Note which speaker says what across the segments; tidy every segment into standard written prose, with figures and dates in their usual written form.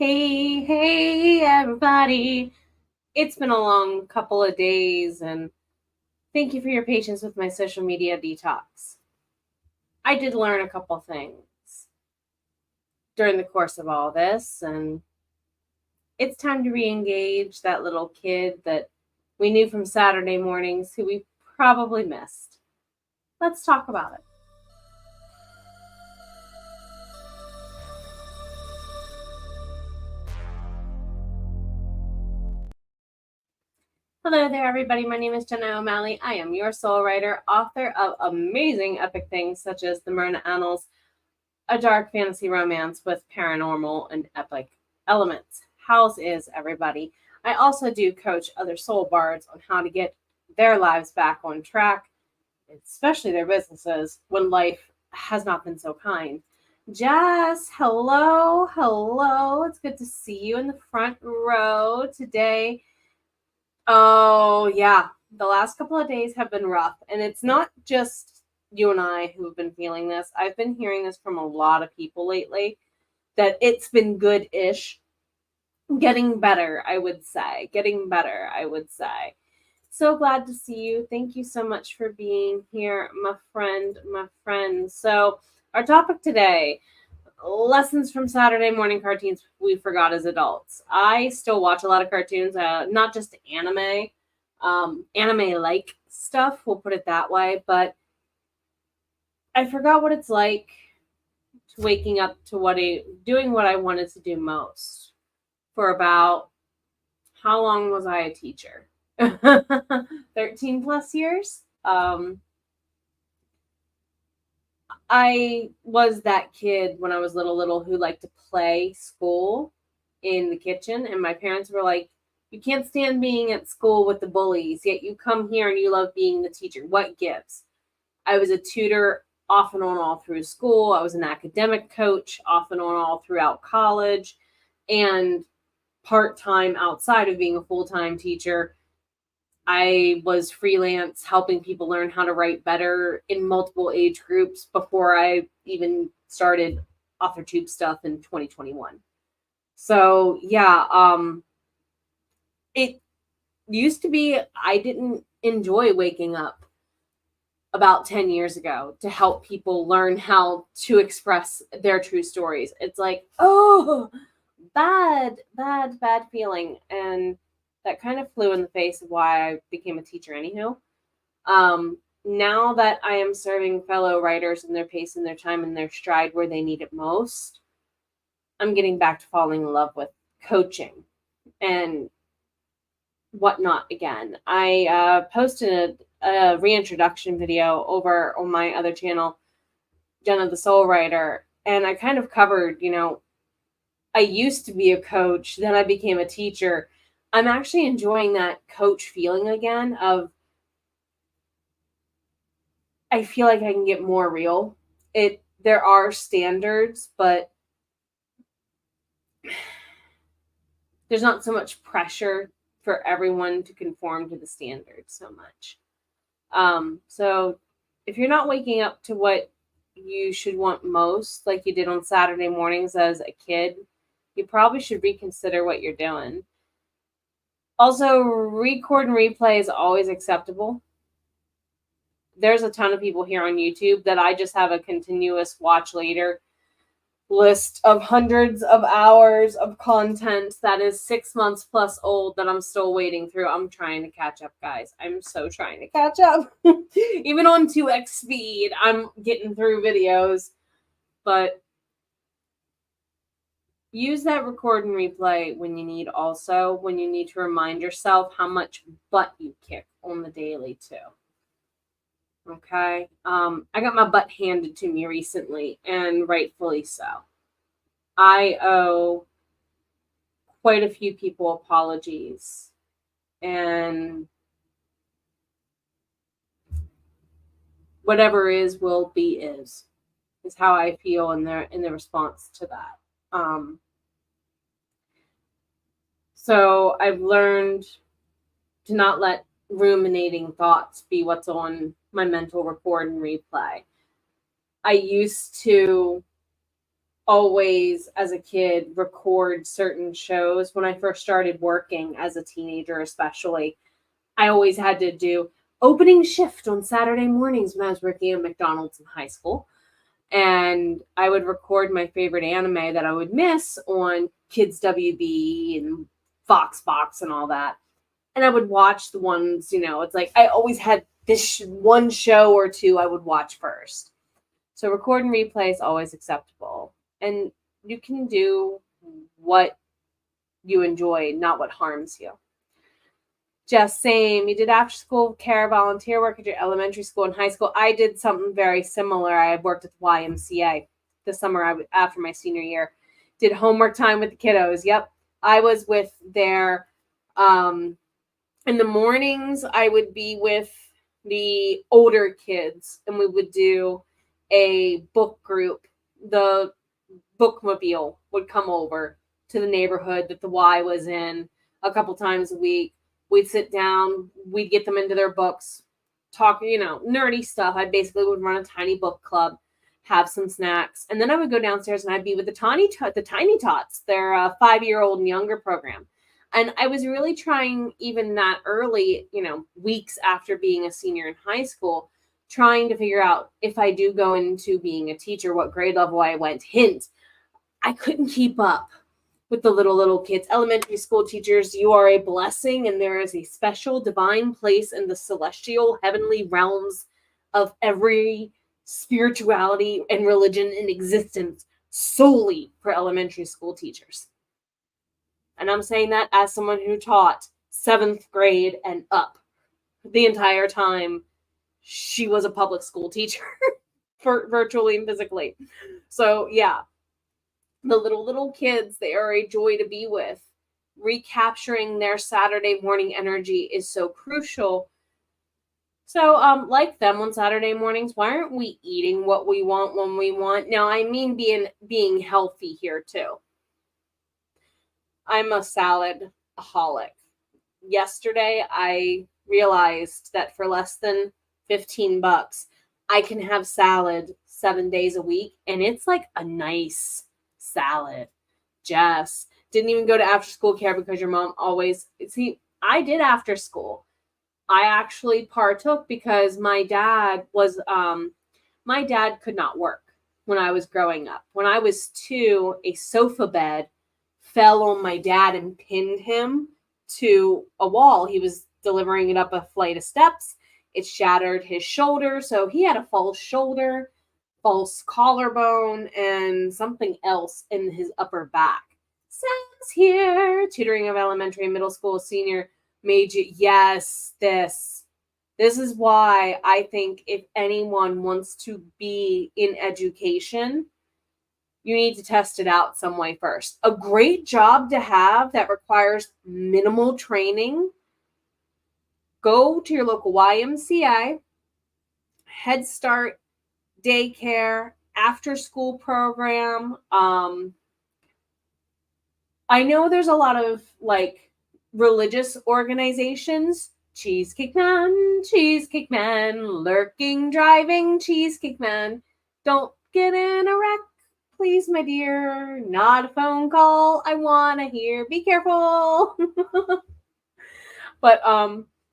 Speaker 1: Hey, everybody. It's been a long couple of days, and thank you for your patience with my social media detox. I did learn a couple things during the course of all this, and it's time to re-engage that little kid that we knew from Saturday mornings who we probably missed. Let's talk about it. Hello there, everybody. My name is Jenna O'Malley. I am your soul writer, author of amazing epic things such as The Myrna Annals, a dark fantasy romance with paranormal and epic elements. How's is everybody? I also do coach other soul bards on how to get their lives back on track, especially their businesses, when life has not been so kind. Jess, hello. It's good to see you in the front row today. Oh, yeah. The last couple of days have been rough, and it's not just you and I who have been feeling this. I've been hearing this from a lot of people lately, that it's been good-ish. Getting better, I would say. So glad to see you. Thank you so much for being here, my friend. So, our topic today, lessons from Saturday morning cartoons we forgot as adults. I still watch a lot of cartoons, not just anime-like stuff, we'll put it that way, but I forgot what it's like to waking up to doing what I wanted to do most for about, how long was I a teacher? 13 plus years. I was that kid when I was little who liked to play school in the kitchen, and my parents were like, you can't stand being at school with the bullies, yet you come here and you love being the teacher. What gives? I was a tutor off and on all through school. I was an academic coach off and on all throughout college, and part-time outside of being a full-time teacher. I was freelance helping people learn how to write better in multiple age groups before I even started authortube stuff in 2021. So yeah, it used to be I didn't enjoy waking up about 10 years ago to help people learn how to express their true stories. It's like, oh, bad feeling. And that kind of flew in the face of why I became a teacher anywho. Now that I am serving fellow writers in their pace and their time and their stride where they need it most, I'm getting back to falling in love with coaching and whatnot again. I posted a reintroduction video over on my other channel, Jenna the Soul Writer, and I kind of covered, I used to be a coach, then I became a teacher. I'm actually enjoying that coach feeling again of, I feel like I can get more real. There are standards, but there's not so much pressure for everyone to conform to the standards so much. So if you're not waking up to what you should want most, like you did on Saturday mornings as a kid, you probably should reconsider what you're doing. Also, record and replay is always acceptable. There's a ton of people here on YouTube that I just have a continuous watch later list of hundreds of hours of content that is 6 months plus old that I'm still wading through. I'm trying to catch up, guys. I'm so trying to catch up. Even on 2x speed, I'm getting through videos. But use that record and replay when you need to remind yourself how much butt you kick on the daily too. Okay. I got my butt handed to me recently, and rightfully so. I owe quite a few people apologies, and whatever is will be is how I feel in the response to that. So I've learned to not let ruminating thoughts be what's on my mental record and replay. I used to always, as a kid, record certain shows. When I first started working as a teenager, especially, I always had to do opening shift on Saturday mornings when I was working at McDonald's in high school. And I would record my favorite anime that I would miss on Kids WB and Fox Box and all that. And I would watch the ones, it's like I always had this one show or two I would watch first. So record and replay is always acceptable. And you can do what you enjoy, not what harms you. Just same. You did after school care volunteer work at your elementary school and high school. I did something very similar. I worked at the YMCA the summer after my senior year. Did homework time with the kiddos. Yep. I was with their, in the mornings, I would be with the older kids and we would do a book group. The bookmobile would come over to the neighborhood that the Y was in a couple times a week. We'd sit down, we'd get them into their books, talk, nerdy stuff. I basically would run a tiny book club, have some snacks, and then I would go downstairs and I'd be with the Tiny Tots, their 5-year-old and younger program. And I was really trying, even that early, weeks after being a senior in high school, trying to figure out if I do go into being a teacher, what grade level I went. Hint, I couldn't keep up with the little kids. Elementary school teachers, you are a blessing, and there is a special divine place in the celestial heavenly realms of every spirituality and religion in existence solely for elementary school teachers. And I'm saying that as someone who taught 7th grade and up the entire time she was a public school teacher for virtually and physically. So yeah, the little kids, they are a joy to be with. Recapturing their Saturday morning energy is so crucial. So, like them on Saturday mornings, why aren't we eating what we want when we want? Now, I mean being healthy here too. I'm a salad-aholic. Yesterday, I realized that for less than $15, I can have salad 7 days a week, and it's like a nice salad. Jess didn't even go to after school care because your mom always, see, I did after school. I actually partook because my dad could not work when I was growing up. When I was 2, a sofa bed fell on my dad and pinned him to a wall. He was delivering it up a flight of steps. It shattered his shoulder, so he had a false shoulder, false collarbone, and something else in his upper back. Says here, tutoring of elementary and middle school senior major. Yes, this is why I think if anyone wants to be in education, you need to test it out some way first. A great job to have that requires minimal training. Go to your local YMCA, Head Start, daycare, after school program. I know there's a lot of religious organizations. Cheesecake Man, lurking, driving, Cheesecake Man. Don't get in a wreck, please, my dear. Not a phone call. I want to hear. Be careful. But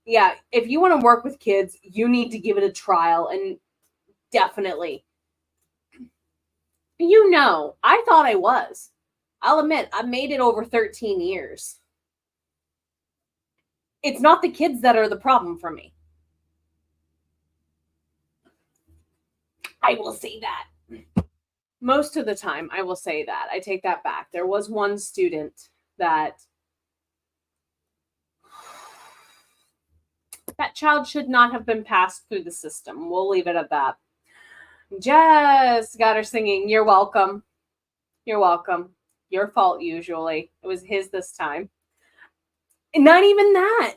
Speaker 1: yeah, if you want to work with kids, you need to give it a trial, and definitely. I thought I was. I'll admit, I made it over 13 years. It's not the kids that are the problem for me. I will say that. Most of the time, I will say that. I take that back. There was one student that child should not have been passed through the system. We'll leave it at that. Jess got her singing. You're welcome. You're welcome. Your fault, usually. It was his this time. And not even that.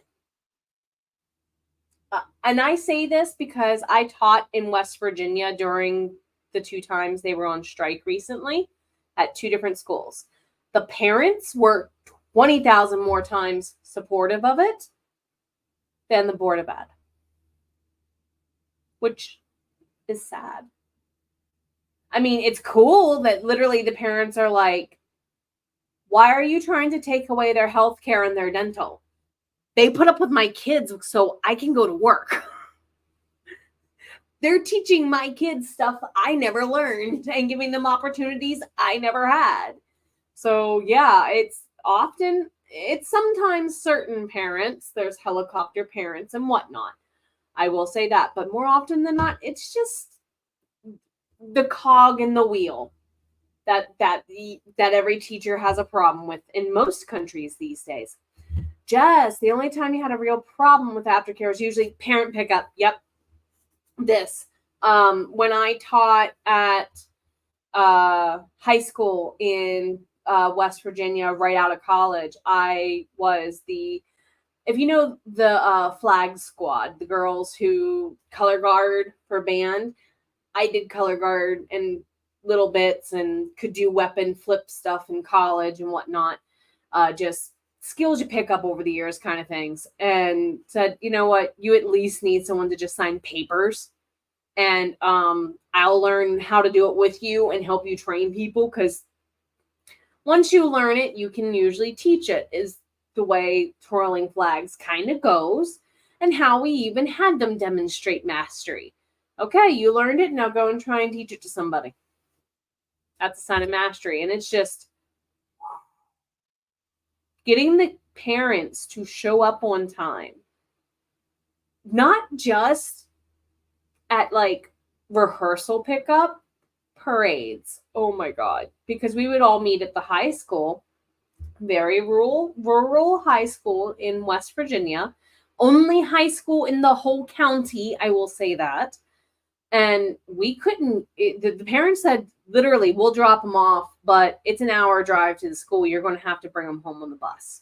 Speaker 1: And I say this because I taught in West Virginia during the 2 times they were on strike recently at 2 different schools. The parents were 20,000 more times supportive of it than the Board of Ed, which is sad. I mean, it's cool that literally the parents are like, why are you trying to take away their health care and their dental? They put up with my kids so I can go to work. They're teaching my kids stuff I never learned and giving them opportunities I never had. So yeah, it's sometimes certain parents, there's helicopter parents and whatnot. I will say that, but more often than not, it's just the cog in the wheel that every teacher has a problem with in most countries these days. Just the only time you had a real problem with aftercare was usually parent pickup. Yep, this. When I taught at high school in West Virginia, right out of college, I was if you know the flag squad, the girls who color guard for band, I did color guard and little bits and could do weapon flip stuff in college and whatnot. Just skills you pick up over the years kind of things. And said, you know what, you at least need someone to just sign papers. And I'll learn how to do it with you and help you train people, because once you learn it, you can usually teach it, is the way twirling flags kind of goes, and how we even had them demonstrate mastery. Okay, you learned it, now go and try and teach it to somebody. That's a sign of mastery. And it's just getting the parents to show up on time. Not just at like rehearsal pickup, parades. Oh my God. Because we would all meet at the high school, very rural high school in West Virginia. Only high school in the whole county, I will say that. And we couldn't, the parents said, literally, we'll drop them off, but it's an hour drive to the school. You're going to have to bring them home on the bus.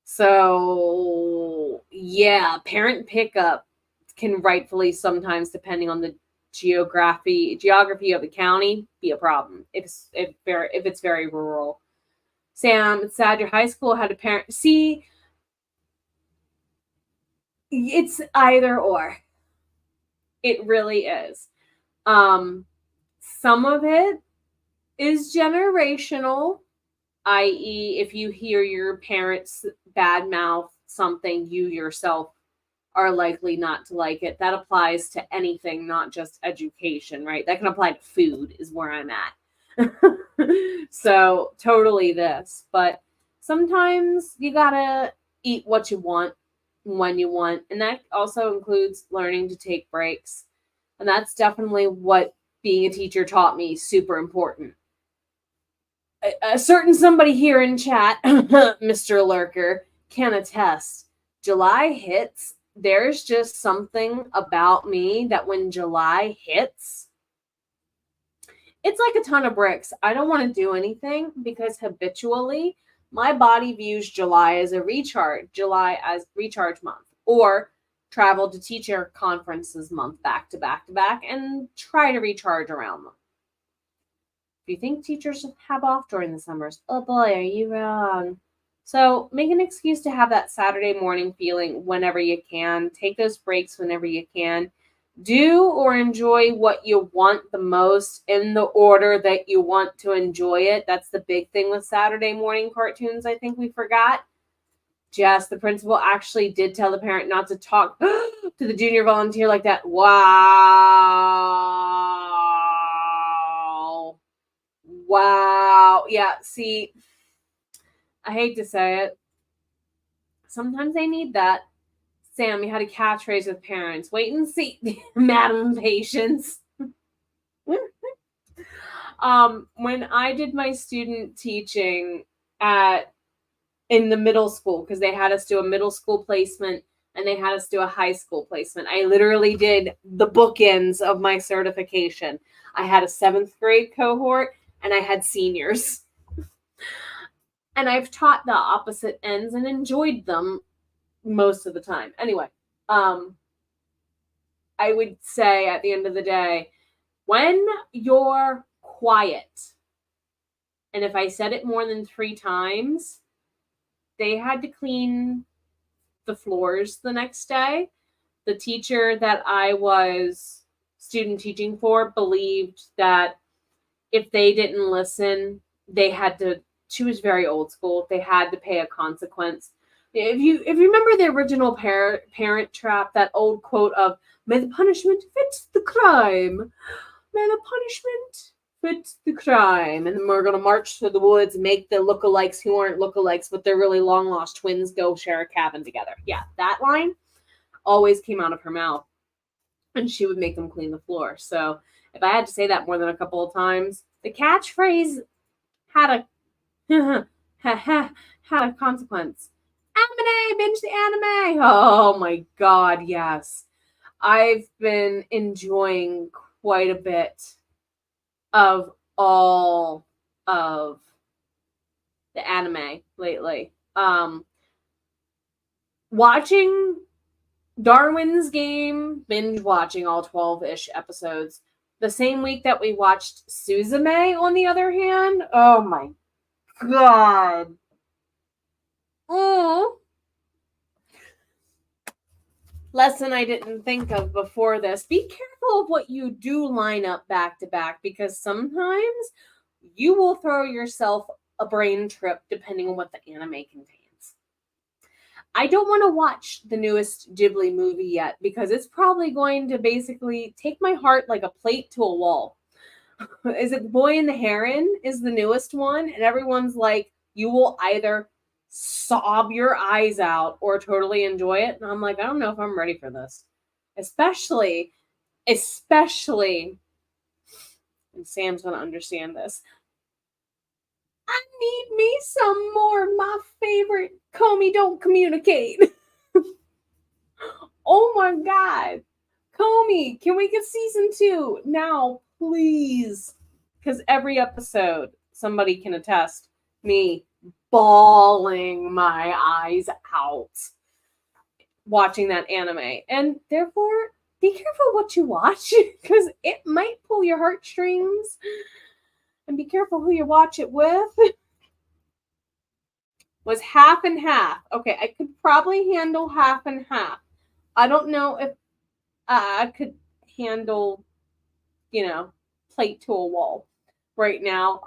Speaker 1: So, yeah, parent pickup can rightfully sometimes, depending on the geography of the county, be a problem if it's very rural. Sam, it's sad your high school had a parent. See, it's either or. It really is. Some of it is generational, i.e., if you hear your parents badmouth something, you yourself are likely not to like it. That applies to anything, not just education, right? That can apply to food, is where I'm at. So, totally this. But sometimes you gotta eat what you want when you want. And that also includes learning to take breaks. And that's definitely what being a teacher taught me, super important. A certain somebody here in chat, Mr. Lurker, can attest. July hits, there's just something about me that when July hits, it's like a ton of bricks. I don't want to do anything because habitually my body views July as July as recharge month, or travel to teacher conferences month back to back to back and try to recharge around them. If you think teachers have off during the summers, oh boy, are you wrong. So make an excuse to have that Saturday morning feeling whenever you can. Take those breaks whenever you can. Do or enjoy what you want the most in the order that you want to enjoy it. That's the big thing with Saturday morning cartoons, I think we forgot. Jess, the principal actually did tell the parent not to talk to the junior volunteer like that. Wow. Yeah, see, I hate to say it. Sometimes they need that. Sam, you had a catchphrase with parents. Wait and see, Madam Patience. When I did my student teaching in the middle school, because they had us do a middle school placement and they had us do a high school placement, I literally did the bookends of my certification. I had a 7th grade cohort and I had seniors. And I've taught the opposite ends and enjoyed them most of the time. Anyway, I would say at the end of the day, when you're quiet, and if I said it more than 3 times, they had to clean the floors the next day. The teacher that I was student teaching for believed that if they didn't listen, they had to, she was very old school. They had to pay a consequence. If you remember the original Parent Trap, that old quote of, may the punishment fit the crime. May the punishment fit the crime. And then we're going to march through the woods and make the lookalikes who aren't lookalikes, but they're really long-lost twins, go share a cabin together. Yeah, that line always came out of her mouth. And she would make them clean the floor. So if I had to say that more than a couple of times, the catchphrase had a had a consequence. Anime, binge the anime. Oh my God, yes. I've been enjoying quite a bit of all of the anime lately. Watching Darwin's Game, binge watching all 12-ish episodes. The same week that we watched Suzume, on the other hand, oh my God. Oh. Lesson I didn't think of before this. Be careful of what you do line up back to back, because sometimes you will throw yourself a brain trip depending on what the anime contains. I don't want to watch the newest Ghibli movie yet, because it's probably going to basically take my heart like a plate to a wall. Is it Boy and the Heron is the newest one? And everyone's like, you will either sob your eyes out or totally enjoy it. And I'm like, I don't know if I'm ready for this. Especially, and Sam's going to understand this, I need me some more of my favorite Comey Don't Communicate. Oh my God. Comey, can we get season 2 now, please? Because every episode, somebody can attest, me bawling my eyes out watching that anime. And therefore, be careful what you watch, because it might pull your heartstrings. And be careful who you watch it with. Was half and half. Okay, I could probably handle half and half. I don't know if I could handle, plate to a wall right now.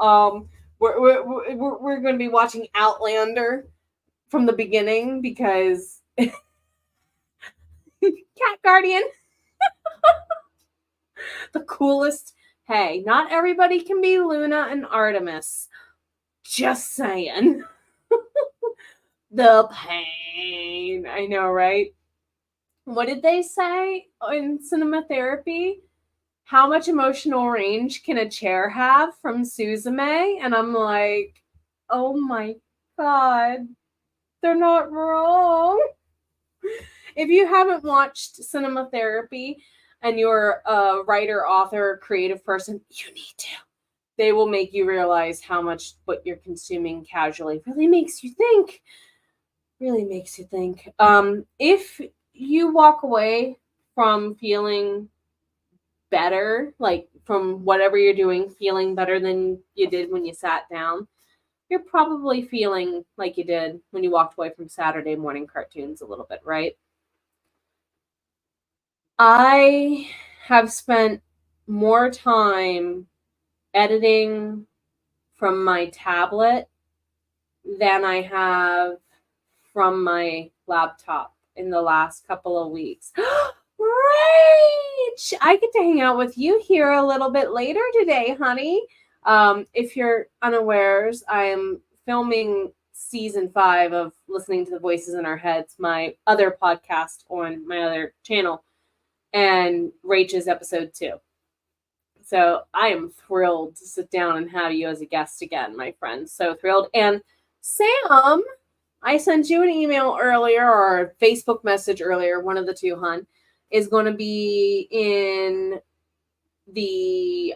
Speaker 1: We're going to be watching Outlander from the beginning, because Cat Guardian, the coolest. Hey, not everybody can be Luna and Artemis. Just saying. The pain. I know, right? What did they say in cinema therapy? How much emotional range can a chair have from Suzume? And I'm like, oh my God, they're not wrong. If you haven't watched cinema therapy and you're a writer, author, creative person, you need to. They will make you realize how much what you're consuming casually really makes you think. Really makes you think. If you walk away from feeling better, like from whatever you're doing, feeling better than you did when you sat down, you're probably feeling like you did when you walked away from Saturday morning cartoons a little bit, right? I have spent more time editing from my tablet than I have from my laptop in the last couple of weeks. Rach! I get to hang out with you here a little bit later today, honey. If you're unawares, I am filming season 5 of Listening to the Voices in Our Heads, my other podcast on my other channel, and Rach's episode 2. So I am thrilled to sit down and have you as a guest again, my friend. So thrilled. And Sam, I sent you an email earlier, or a Facebook message earlier, one of the two, hon, is going to be in the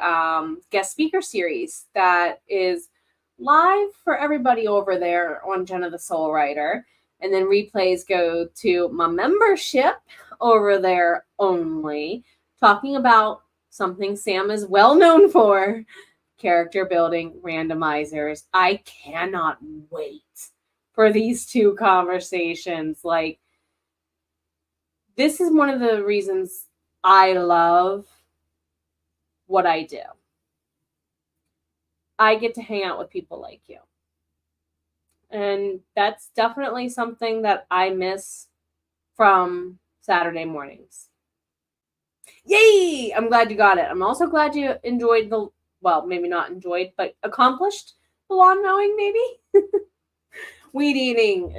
Speaker 1: guest speaker series that is live for everybody over there on Jenna the Soul Writer. And then replays go to my membership over there only, talking about something Sam is well known for, character building randomizers. I cannot wait for these two conversations. Like, this is one of the reasons I love what I do. I get to hang out with people like you. And that's definitely something that I miss from Saturday mornings. Yay! I'm glad you got it. I'm also glad you enjoyed well, maybe not enjoyed, but accomplished the lawn mowing, maybe? Weed eating.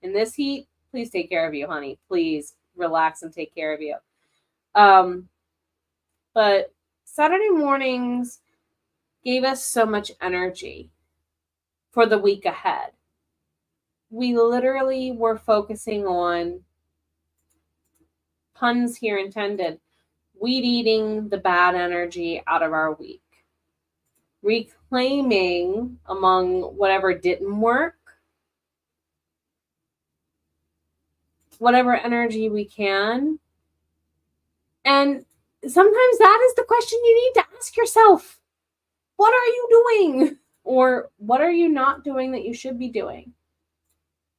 Speaker 1: In this heat, please take care of you, honey. Please relax and take care of you. But Saturday mornings gave us so much energy for the week ahead. We literally were focusing on, puns here intended, weed eating the bad energy out of our week. Reclaiming among whatever didn't work, whatever energy we can. And sometimes that is the question you need to ask yourself. What are you doing? Or what are you not doing that you should be doing?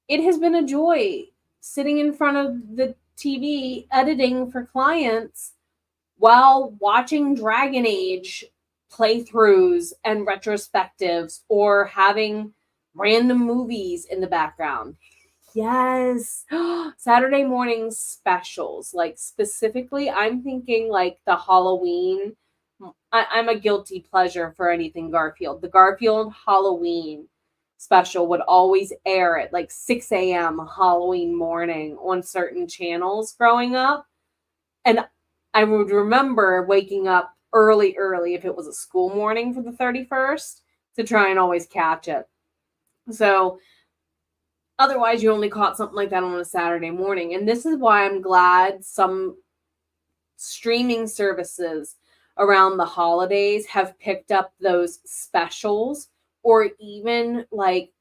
Speaker 1: It has been a joy sitting in front of the TV editing for clients while watching Dragon Age playthroughs and retrospectives or having random movies in the background. Yes. Saturday morning specials. Like specifically, I'm thinking like the Halloween. I'm a guilty pleasure for anything Garfield. The Garfield Halloween special would always air at like 6 a.m. Halloween morning on certain channels growing up. And I would remember waking up early if it was a school morning for the 31st to try and always catch it. So otherwise, you only caught something like that on a Saturday morning. And this is why I'm glad some streaming services around the holidays have picked up those specials, or even like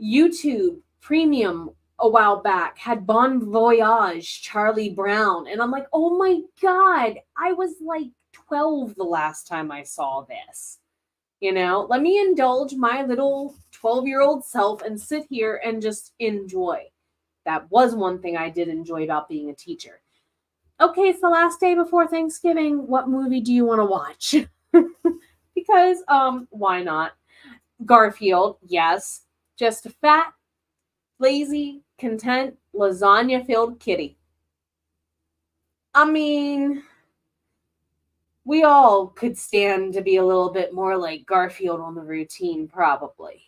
Speaker 1: YouTube Premium a while back had Bon Voyage Charlie Brown. And I'm like, oh my God, I was like 12 the last time I saw this. You know, let me indulge my little 12-year-old self and sit here and just enjoy. That was one thing I did enjoy about being a teacher. Okay, it's the last day before Thanksgiving. What movie do you want to watch? Because, why not? Garfield, yes. Just a fat, lazy, content, lasagna-filled kitty. I mean, we all could stand to be a little bit more like Garfield on the routine, probably.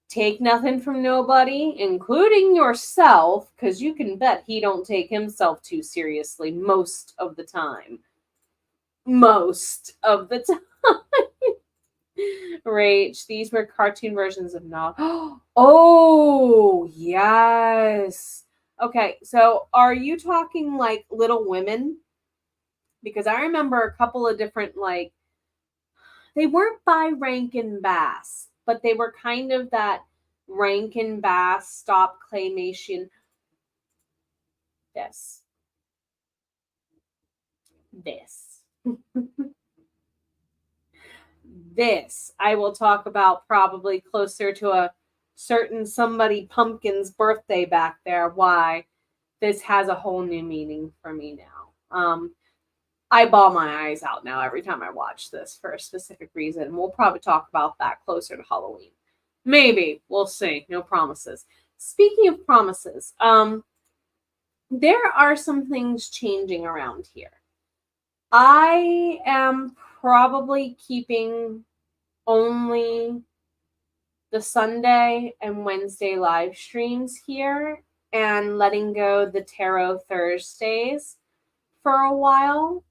Speaker 1: Take nothing from nobody, including yourself, because you can bet he don't take himself too seriously most of the time. Most of the time. Rach, these were cartoon versions of Nog. Oh, yes. Okay, so are you talking like Little Women? Because I remember a couple of different, like, they weren't by Rankin Bass, but they were kind of that Rankin Bass stop claymation. This. This I will talk about probably closer to a certain somebody pumpkin's birthday back there. Why this has a whole new meaning for me now. I bawl my eyes out now every time I watch this for a specific reason. We'll probably talk about that closer to Halloween. Maybe. We'll see. No promises. Speaking of promises, there are some things changing around here. I am probably keeping only the Sunday and Wednesday live streams here and letting go the Tarot Thursdays for a while.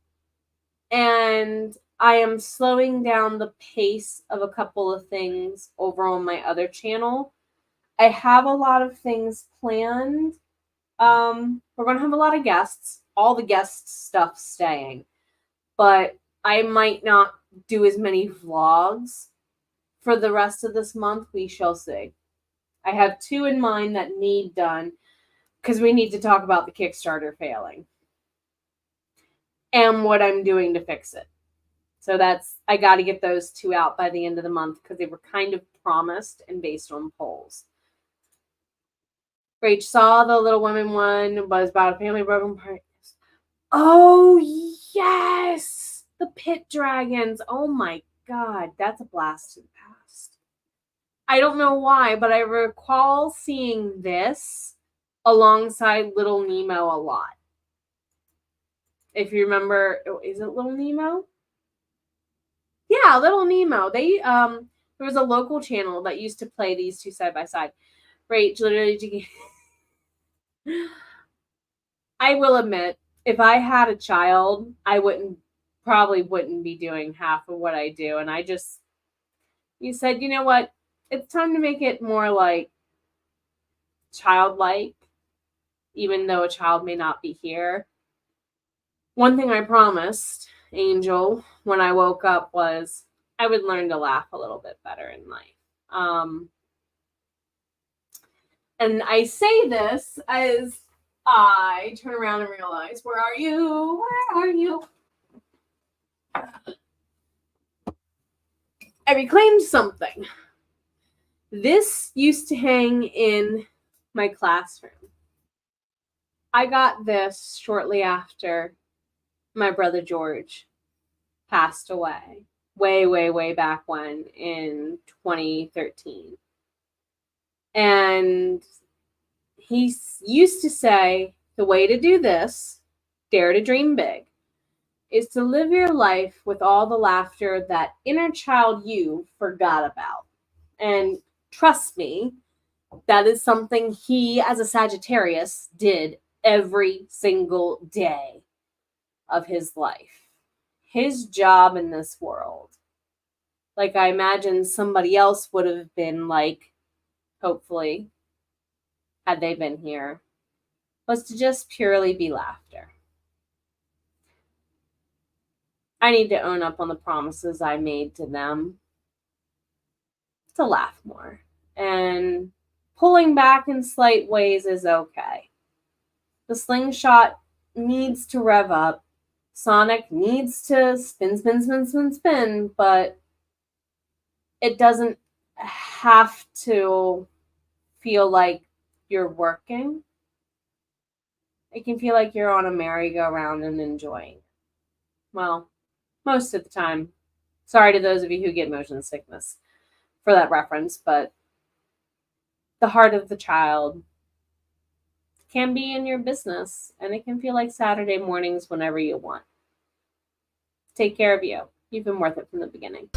Speaker 1: And I am slowing down the pace of a couple of things over on my other channel. I have a lot of things planned. We're going to have a lot of guests. All the guest stuff staying. But I might not do as many vlogs for the rest of this month. We shall see. I have 2 in mind that need done because we need to talk about the Kickstarter failing and what I'm doing to fix it. So I got to get those 2 out by the end of the month because they were kind of promised and based on polls. Rach saw the Little Women one, was about a family broken apart. Oh, yes! The pit dragons. Oh my God. That's a blast to the past. I don't know why, but I recall seeing this alongside Little Nemo a lot. If you remember, is it Little Nemo? Yeah, Little Nemo. There was a local channel that used to play these two side by side. Right, literally. I will admit, if I had a child, I probably wouldn't be doing half of what I do. And you said, you know what? It's time to make it more like childlike, even though a child may not be here. One thing I promised Angel when I woke up was I would learn to laugh a little bit better in life. And I say this as I turn around and realize, where are you? Where are you? I reclaimed something. This used to hang in my classroom. I got this shortly after my brother George passed away. Way, way, way back when in 2013. And he used to say, the way to do this, dare to dream big, is to live your life with all the laughter that inner child you forgot about. And trust me, that is something he, as a Sagittarius, did every single day of his life. His job in this world, like I imagine somebody else would have been like, hopefully, had they been here, was to just purely be laughter. I need to own up on the promises I made to them to laugh more. And pulling back in slight ways is okay. The slingshot needs to rev up. Sonic needs to spin, spin, spin, spin, spin, but it doesn't have to feel like you're working. It can feel like you're on a merry-go-round and enjoying. Well, most of the time. Sorry to those of you who get motion sickness for that reference, but the heart of the child can be in your business, and it can feel like Saturday mornings whenever you want. Take care of you. You've been worth it from the beginning.